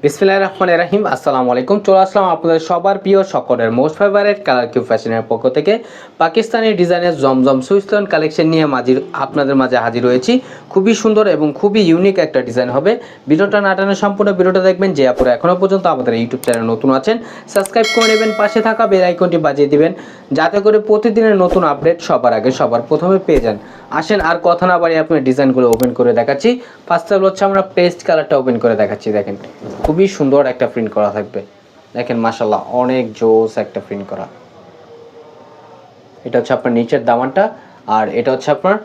বিসমিল্লাহির রহমানির রহিম। আসসালামু আলাইকুম। চলে আসলাম আপনাদের সবার প্রিয় সকলের মোস্ট ফেভারিট কালার কিউব ফ্যাশনের পক্ষ থেকে পাকিস্তানি ডিজাইনের জমজম সুইস্টন কালেকশন নিয়ে আপনাদের মাঝে হাজির হয়েছি। খুবই সুন্দর এবং খুবই ইউনিক একটা ডিজাইন হবে। ভিডিওটা না টানে সম্পূর্ণ ভিডিওটা দেখবেন। যে আপনারা এখনও পর্যন্ত আমাদের ইউটিউব চ্যানেল নতুন আছেন, সাবস্ক্রাইব করে নেবেন, পাশে থাকা বেল আইকনটি বাজিয়ে দিবেন যাতে করে প্রতিদিনের নতুন আপডেট সবার আগে সবার প্রথমে পেয়ে যান। আসেন আর কথা না বাড়িয়ে আপনার ডিজাইনগুলো ওপেন করে দেখাচ্ছি। ফার্স্ট অফ হচ্ছে আমরা পেস্ট কালারটা ওপেন করে দেখাচ্ছি। দেখেন খুবই সুন্দর একটা প্রিন্ট করা থাকবে। দেখেন মাশাআল্লাহ অনেক জোস একটা প্রিন্ট করা। এটা হচ্ছে আপনার নিচের দামানটা, আর এটা হচ্ছে আপনার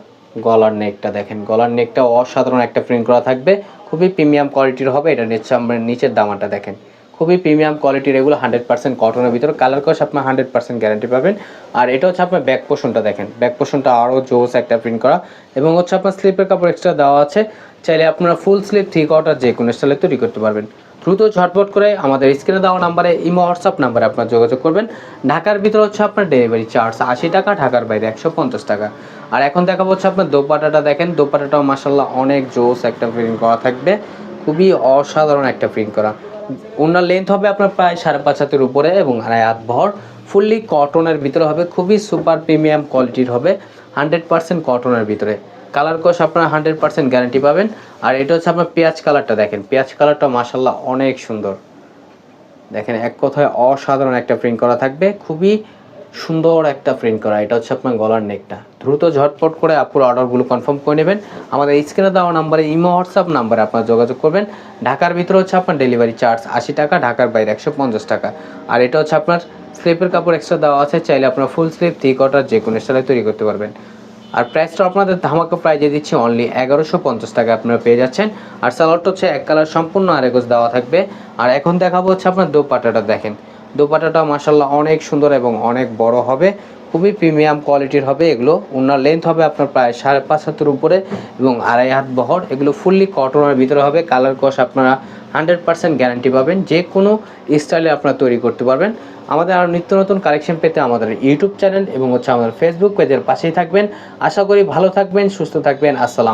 গলার নেকটা। দেখেন গলার নেকটা অসাধারণ একটা প্রিন্ট করা থাকবে, খুবই প্রিমিয়াম কোয়ালিটির হবে। এটা নিচ্ছে আমরা নিচের দামানটা দেখেন খুবই প্রিমিয়াম কোয়ালিটির, এগুলো 100% কটনের ভিতরে, কালার কস আপনার 100% গ্যারান্টি পাবেন। আর এটা হচ্ছে আপনার ব্যাক পোর্শনটা দেখেন, ব্যাক পোর্শনটা আরও জোস একটা প্রিন্ট করা, এবং হচ্ছে আপনার স্লিপের কাপড় এক্সট্রা দেওয়া আছে। চাইলে আপনারা ফুল স্লিপ 3/4 যে কোনো স্টাইলে তৈরি করতে পারবেন। দ্রুত ঝটপট করে আমাদের স্ক্রিনে দেওয়া নাম্বারে ইমো হোয়াটসঅ্যাপ নাম্বারে আপনার যোগাযোগ করবেন। ঢাকার ভিতরে হচ্ছে আপনার ডেলিভারি চার্জ 80 টাকা, ঢাকার বাইরে 150 টাকা। আর এখন দেখাবো হচ্ছে আপনার দোপাটাটা। দেখেন দোপাটাটাও মাশাআল্লাহ অনেক জোস একটা প্রিন্ট করা থাকবে, খুবই অসাধারণ একটা প্রিন্ট করা। ওনার লেন্থ হবে আপনার প্রায় 5.5 হাতের উপরে এবং 2.5 হাত ভর, ফুললি কটনের ভিতরে হবে, খুবই সুপার প্রিমিয়াম কোয়ালিটির হবে, 100% কটনের ভিতরে। কালার কোশ আপনারা 100% গ্যারান্টি পাবেন। আর এটা হচ্ছে আপনার পেঁয়াজ কালারটা। দেখেন পেঁয়াজ কালারটা মাশাআল্লাহ অনেক সুন্দর। দেখেন এক কথায় অসাধারণ একটা প্রিন্ট করা থাকবে, খুবই সুন্দর একটা প্রিন্ট করা। এটা হচ্ছে আপনার গলার নেকটা। দ্রুত ঝটপট করে আপুর অর্ডারগুলো কনফার্ম করে নেবেন। আমাদের স্ক্রিনে দেওয়া নাম্বারে ইমো হোয়াটসঅ্যাপ নাম্বারে আপনারা যোগাযোগ করবেন। ঢাকার ভিতরে হচ্ছে আপনার ডেলিভারি চার্জ 80 টাকা, ঢাকার বাইরে 150 টাকা। আর এটা হচ্ছে আপনার স্লিপের কাপড় এক্সট্রা দেওয়া আছে, চাইলে আপনার ফুল স্লিপ 3/4 যে কোনো স্টাইলে তৈরি করতে পারবেন। আর প্রাইসটা আপনাদের ধামাকা প্রাইজে দিচ্ছি অনলি 1150 টাকা আপনারা পেয়ে যাচ্ছেন। আর সালোয়ারটা হচ্ছে এক কালার সম্পূর্ণ আরেগোজ দেওয়া থাকবে। আর এখন দেখাবো হচ্ছে আপনার দোপাট্টাটা। দেখেন দোপাট্টাটা মাশাআল্লাহ অনেক সুন্দর এবং অনেক বড় হবে, খুবই প্রিমিয়াম কোয়ালিটির হবে। এগুলো ওনার লেন্থ হবে আপনার প্রায় 5.5 হাতের উপরে এবং 2.5 হাত বহর। এগুলো ফুললি কটনের ভিতরে হবে। কালার কস আপনারা 100% গ্যারান্টি পাবেন, যে কোনো স্টাইলে আপনারা তৈরি করতে পারবেন। আমাদের আরও নিত্য নতুন কালেকশন পেতে আমাদের ইউটিউব চ্যানেল এবং হচ্ছে আমাদের ফেসবুক পেজের পাশেই থাকবেন। আশা করি ভালো থাকবেন, সুস্থ থাকবেন। আসসালাম।